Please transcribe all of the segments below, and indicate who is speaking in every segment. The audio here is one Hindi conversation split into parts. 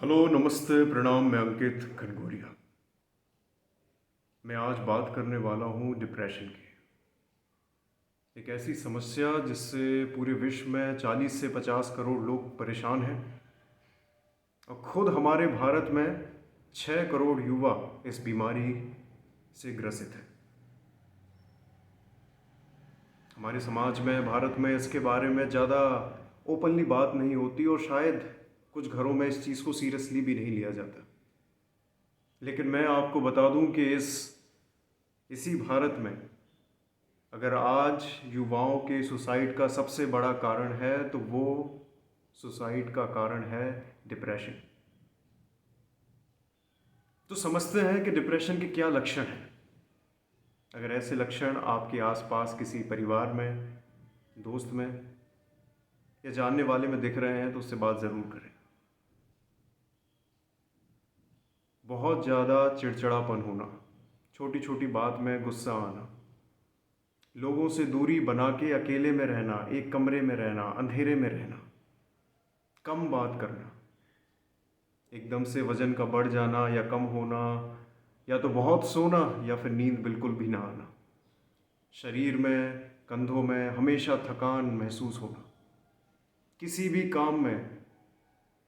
Speaker 1: हेलो, नमस्ते, प्रणाम। मैं अंकित खनगोरिया। मैं आज बात करने वाला हूँ डिप्रेशन की। एक ऐसी समस्या जिससे पूरे विश्व में 40 से 50 करोड़ लोग परेशान हैं और खुद हमारे भारत में 6 करोड़ युवा इस बीमारी से ग्रसित हैं। हमारे समाज में, भारत में इसके बारे में ज़्यादा ओपनली बात नहीं होती और शायद कुछ घरों में इस चीज़ को सीरियसली भी नहीं लिया जाता। लेकिन मैं आपको बता दूं कि इसी भारत में अगर आज युवाओं के सुसाइड का सबसे बड़ा कारण है तो वो सुसाइड का कारण है डिप्रेशन। तो समझते हैं कि डिप्रेशन के क्या लक्षण हैं। अगर ऐसे लक्षण आपके आसपास किसी परिवार में, दोस्त में या जानने वाले में दिख रहे हैं तो उससे बात ज़रूर करें। बहुत ज़्यादा चिड़चिड़ापन होना, छोटी छोटी बात में गुस्सा आना, लोगों से दूरी बना के अकेले में रहना, एक कमरे में रहना, अंधेरे में रहना, कम बात करना, एकदम से वज़न का बढ़ जाना या कम होना, या तो बहुत सोना या फिर नींद बिल्कुल भी ना आना, शरीर में, कंधों में हमेशा थकान महसूस होना, किसी भी काम में,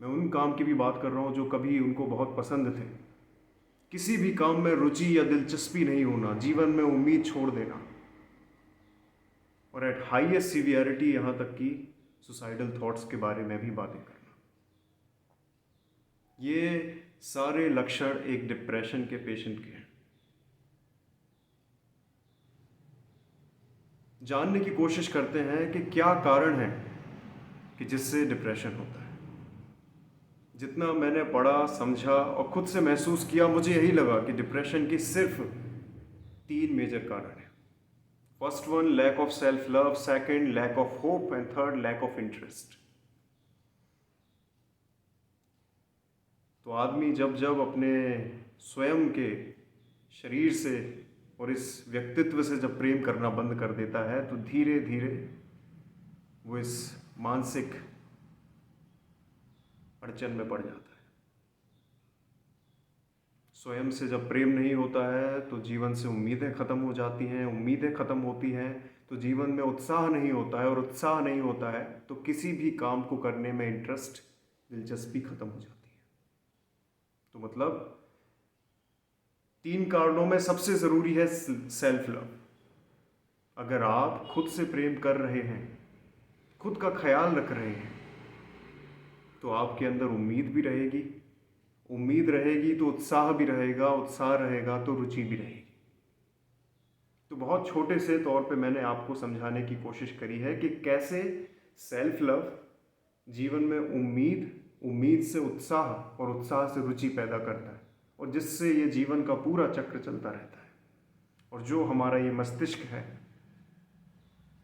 Speaker 1: मैं उन काम की भी बात कर रहा हूँ जो कभी उनको बहुत पसंद थे, किसी भी काम में रुचि या दिलचस्पी नहीं होना, जीवन में उम्मीद छोड़ देना, और एट हाईएस्ट सीवियरिटी यहाँ तक कि सुसाइडल थॉट्स के बारे में भी बातें करना। ये सारे लक्षण एक डिप्रेशन के पेशेंट के हैं। जानने की कोशिश करते हैं कि क्या कारण है कि जिससे डिप्रेशन होता है। जितना मैंने पढ़ा, समझा और खुद से महसूस किया, मुझे यही लगा कि डिप्रेशन के सिर्फ 3 मेजर कारण हैं। First one, lack of self love, second lack of hope and third lack of interest. तो आदमी जब जब अपने स्वयं के शरीर से और इस व्यक्तित्व से जब प्रेम करना बंद कर देता है तो धीरे धीरे वो इस मानसिक अड़चन में पड़ जाता है। स्वयं से जब प्रेम नहीं होता है तो जीवन से उम्मीदें ख़त्म हो जाती हैं, उम्मीदें ख़त्म होती हैं तो जीवन में उत्साह नहीं होता है, और उत्साह नहीं होता है तो किसी भी काम को करने में इंटरेस्ट, दिलचस्पी ख़त्म हो जाती है। तो मतलब 3 कारणों में सबसे ज़रूरी है सेल्फ लव। अगर आप खुद से प्रेम कर रहे हैं, खुद का ख्याल रख रहे हैं, तो आपके अंदर उम्मीद भी रहेगी, उम्मीद रहेगी तो उत्साह भी रहेगा, उत्साह रहेगा तो रुचि भी रहेगी। तो बहुत छोटे से तौर पे मैंने आपको समझाने की कोशिश करी है कि कैसे सेल्फ लव जीवन में उम्मीद, उम्मीद से उत्साह और उत्साह से रुचि पैदा करता है, और जिससे ये जीवन का पूरा चक्र चलता रहता है। और जो हमारा ये मस्तिष्क है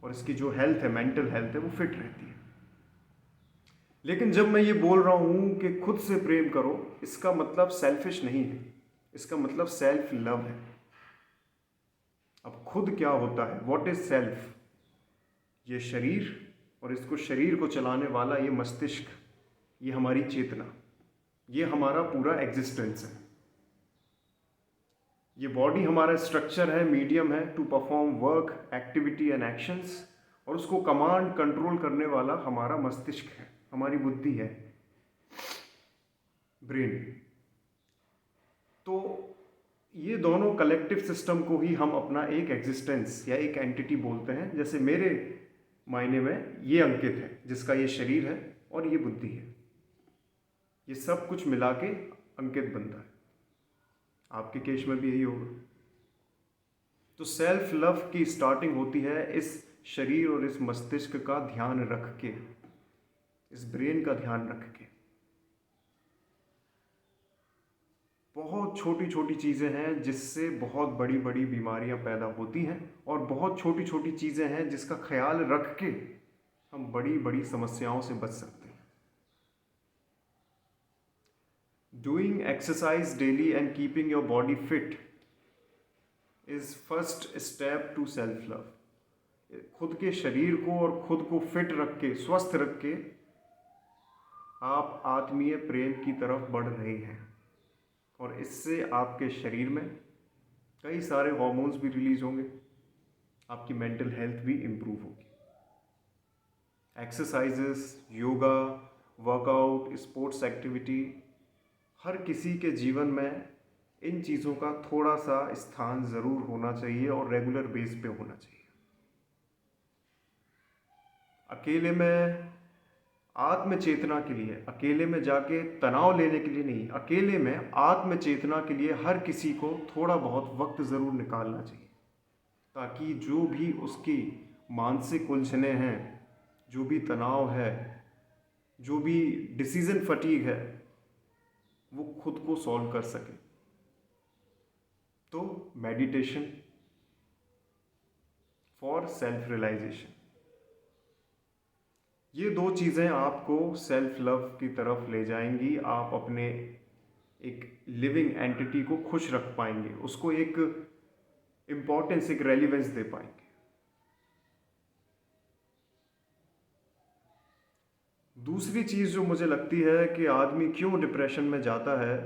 Speaker 1: और इसकी जो हेल्थ है, मेंटल हेल्थ है, वो फिट रहती है। लेकिन जब मैं ये बोल रहा हूँ कि खुद से प्रेम करो, इसका मतलब सेल्फिश नहीं है, इसका मतलब सेल्फ लव है। अब खुद क्या होता है, व्हाट इज सेल्फ? ये शरीर, और इसको शरीर को चलाने वाला ये मस्तिष्क, ये हमारी चेतना, ये हमारा पूरा एग्जिस्टेंस है। ये बॉडी हमारा स्ट्रक्चर है, मीडियम है to perform work, activity and actions, और उसको कमांड कंट्रोल करने वाला हमारा मस्तिष्क है, हमारी बुद्धि है, ब्रेन। तो ये दोनों कलेक्टिव सिस्टम को ही हम अपना एक एग्जिस्टेंस या एक एंटिटी बोलते हैं। जैसे मेरे मायने में ये अंकित है, जिसका ये शरीर है और ये बुद्धि है, ये सब कुछ मिला के अंकित बनता है। आपके केस में भी यही होगा। तो सेल्फ लव की स्टार्टिंग होती है इस शरीर और इस मस्तिष्क का ध्यान रख के, इस ब्रेन का ध्यान रख के। बहुत छोटी छोटी चीज़ें हैं जिससे बहुत बड़ी बड़ी बीमारियां पैदा होती हैं, और बहुत छोटी छोटी चीज़ें हैं जिसका ख्याल रख के हम बड़ी बड़ी समस्याओं से बच सकते हैं। Doing exercise daily and keeping your body fit is first step to self love. खुद के शरीर को और खुद को फिट रख के, स्वस्थ रख के आप आत्मीय प्रेम की तरफ बढ़ रहे हैं और इससे आपके शरीर में कई सारे हॉर्मोन्स भी रिलीज होंगे, आपकी मेंटल हेल्थ भी इम्प्रूव होगी। Exercises, yoga, workout, sports activity, हर किसी के जीवन में इन चीज़ों का थोड़ा सा स्थान ज़रूर होना चाहिए और रेगुलर बेस पे होना चाहिए। अकेले में आत्म चेतना के लिए, अकेले में जाके तनाव लेने के लिए नहीं, अकेले में आत्म चेतना के लिए हर किसी को थोड़ा बहुत वक्त ज़रूर निकालना चाहिए, ताकि जो भी उसकी मानसिक उलझने हैं, जो भी तनाव है, जो भी डिसीजन फटीग है, वो खुद को सॉल्व कर सके। तो मेडिटेशन फॉर सेल्फ रियलाइजेशन, ये दो चीज़ें आपको सेल्फ लव की तरफ ले जाएंगी। आप अपने एक लिविंग एंटिटी को खुश रख पाएंगे, उसको एक इम्पॉर्टेंस, एक रेलिवेंस दे पाएंगे। दूसरी चीज़ जो मुझे लगती है कि आदमी क्यों डिप्रेशन में जाता है,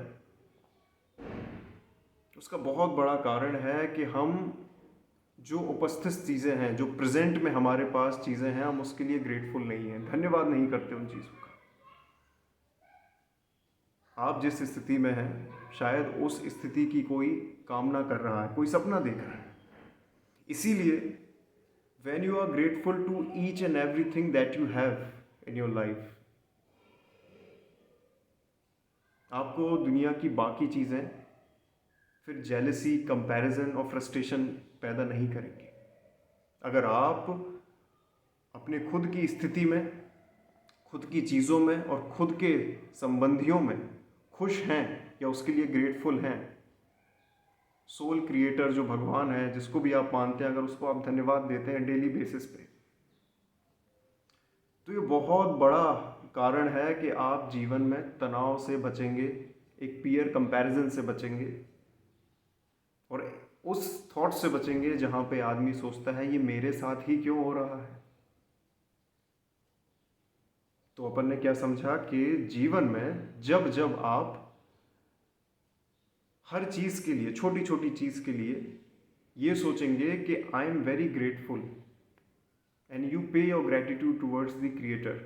Speaker 1: उसका बहुत बड़ा कारण है कि हम जो उपस्थित चीज़ें हैं, जो प्रेजेंट में हमारे पास चीज़ें हैं, हम उसके लिए ग्रेटफुल नहीं हैं, धन्यवाद नहीं करते उन चीज़ों का। आप जिस स्थिति में हैं, शायद उस स्थिति की कोई कामना कर रहा है, कोई सपना देख रहा है। इसीलिए when you are grateful to each and everything that you have in your life, आपको दुनिया की बाकी चीज़ें फिर जेलसी, कंपैरिजन और फ्रस्ट्रेशन पैदा नहीं करेंगे। अगर आप अपने खुद की स्थिति में, खुद की चीज़ों में और खुद के संबंधियों में खुश हैं या उसके लिए ग्रेटफुल हैं, सोल क्रिएटर जो भगवान है, जिसको भी आप मानते हैं, अगर उसको आप धन्यवाद देते हैं डेली बेसिस पे, तो ये बहुत बड़ा कारण है कि आप जीवन में तनाव से बचेंगे, एक पीयर कंपैरिजन से बचेंगे और उस थॉट से बचेंगे जहाँ पे आदमी सोचता है ये मेरे साथ ही क्यों हो रहा है। तो अपन ने क्या समझा कि जीवन में जब जब आप हर चीज़ के लिए, छोटी छोटी चीज़ के लिए ये सोचेंगे कि I am very grateful and you pay your gratitude towards the creator,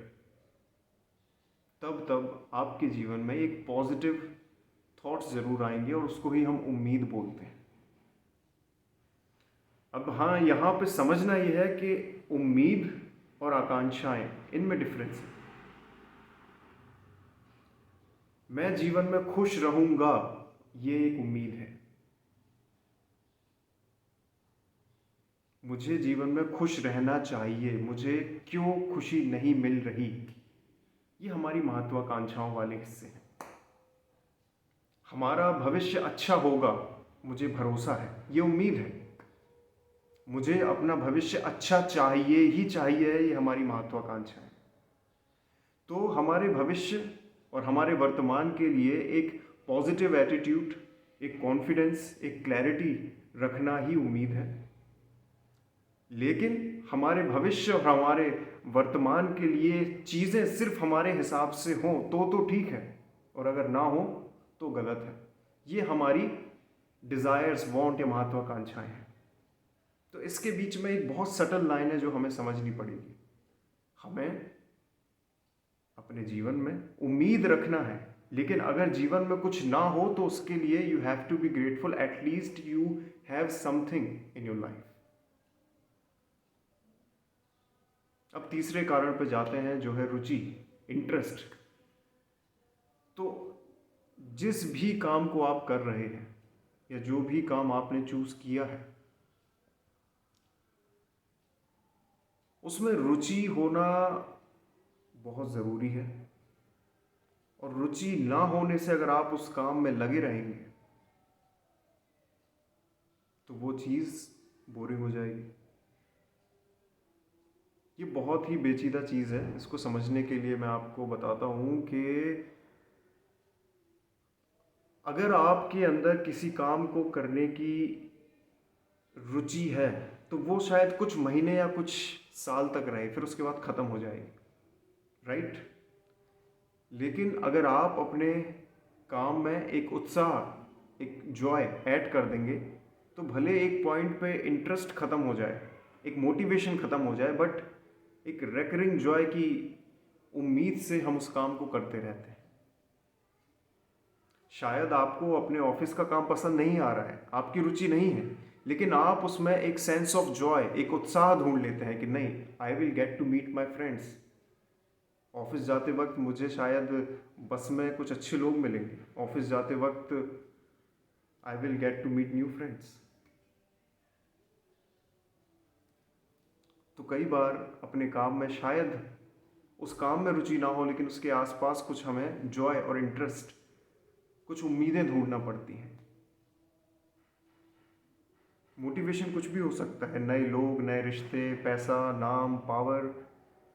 Speaker 1: तब आपके जीवन में एक पॉजिटिव थॉट्स ज़रूर आएंगे और उसको ही हम उम्मीद बोलते हैं। अब हाँ, यहाँ पे समझना ये है कि उम्मीद और आकांक्षाएं, इनमें डिफरेंस है। मैं जीवन में खुश रहूंगा, ये एक उम्मीद है। मुझे जीवन में खुश रहना चाहिए, मुझे क्यों खुशी नहीं मिल रही, ये हमारी महत्वाकांक्षाओं वाले हिस्से हैं। हमारा भविष्य अच्छा होगा, मुझे भरोसा है, ये उम्मीद है। मुझे अपना भविष्य अच्छा चाहिए ही चाहिए, ये हमारी महत्वाकांक्षा है। तो हमारे भविष्य और हमारे वर्तमान के लिए एक पॉजिटिव एटीट्यूड, एक कॉन्फिडेंस, एक क्लैरिटी रखना ही उम्मीद है। लेकिन हमारे भविष्य और हमारे वर्तमान के लिए चीज़ें सिर्फ हमारे हिसाब से हों तो ठीक है, और अगर ना हो तो गलत है। ये हमारी डिज़ायर्स, वांट या महत्वाकांक्षाएं हैं। तो इसके बीच में एक बहुत सटल लाइन है जो हमें समझनी पड़ेगी। हमें अपने जीवन में उम्मीद रखना है, लेकिन अगर जीवन में कुछ ना हो तो उसके लिए you have to be grateful, at least you have something in your life. अब तीसरे कारण पे जाते हैं, जो है रुचि, इंटरेस्ट। तो जिस भी काम को आप कर रहे हैं या जो भी काम आपने चूज किया है, उसमें रुचि होना बहुत ज़रूरी है। और रुचि ना होने से अगर आप उस काम में लगे रहेंगे तो वो चीज़ बोरिंग हो जाएगी। ये बहुत ही पेचीदा चीज़ है। इसको समझने के लिए मैं आपको बताता हूँ कि अगर आपके अंदर किसी काम को करने की रुचि है तो वो शायद कुछ महीने या कुछ साल तक रहे, फिर उसके बाद ख़त्म हो जाएगी, राइट। लेकिन अगर आप अपने काम में एक उत्साह, एक जॉय ऐड कर देंगे, तो भले एक पॉइंट पे इंटरेस्ट ख़त्म हो जाए, एक मोटिवेशन ख़त्म हो जाए, बट एक रेकरिंग जॉय की उम्मीद से हम उस काम को करते रहते हैं। शायद आपको अपने ऑफिस का काम पसंद नहीं आ रहा है, आपकी रुचि नहीं है, लेकिन आप उसमें एक सेंस ऑफ जॉय, एक उत्साह ढूंढ लेते हैं कि नहीं, I will get to meet my friends. Office जाते वक्त मुझे शायद बस में कुछ अच्छे लोग मिलेंगे, ऑफिस जाते वक्त I will get to meet new friends. तो कई बार अपने काम में शायद उस काम में रुचि ना हो, लेकिन उसके आसपास कुछ हमें जॉय और इंटरेस्ट, कुछ उम्मीदें ढूंढना पड़ती हैं। मोटिवेशन कुछ भी हो सकता है, नए लोग, नए रिश्ते, पैसा, नाम, power.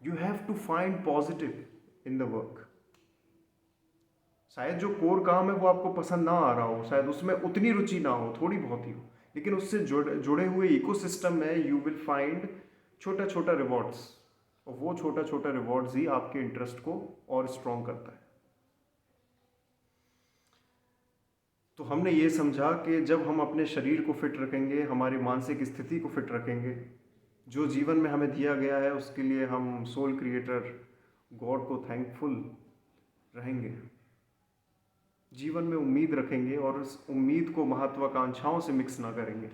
Speaker 1: You have to find positive in the work. शायद जो कोर काम है वो आपको पसंद ना आ रहा हो, शायद उसमें उतनी रुचि ना हो, थोड़ी बहुत ही हो, लेकिन उससे जुड़े हुए इकोसिस्टम में यू विल फाइंड छोटा छोटा रिवॉर्ड्स, और वो छोटा छोटा रिवॉर्ड्स ही आपके इंटरेस्ट को और स्ट्रॉन्ग करता है। तो हमने ये समझा कि जब हम अपने शरीर को फिट रखेंगे, हमारी मानसिक स्थिति को फिट रखेंगे, जो जीवन में हमें दिया गया है उसके लिए हम सोल क्रिएटर गॉड को थैंकफुल रहेंगे, जीवन में उम्मीद रखेंगे और उस उम्मीद को महत्वाकांक्षाओं से मिक्स ना करेंगे।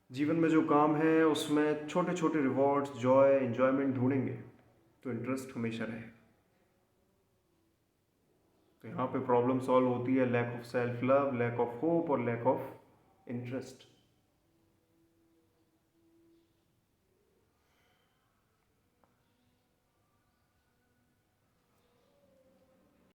Speaker 1: जीवन में जो काम है उसमें छोटे छोटे रिवॉर्ड्स, जॉय, एंजॉयमेंट ढूंढेंगे, तो इंटरेस्ट हमेशा रहेगा। तो यहाँ पे प्रॉब्लम सॉल्व होती है lack of self love, lack of hope और लैक ऑफ इंटरेस्ट।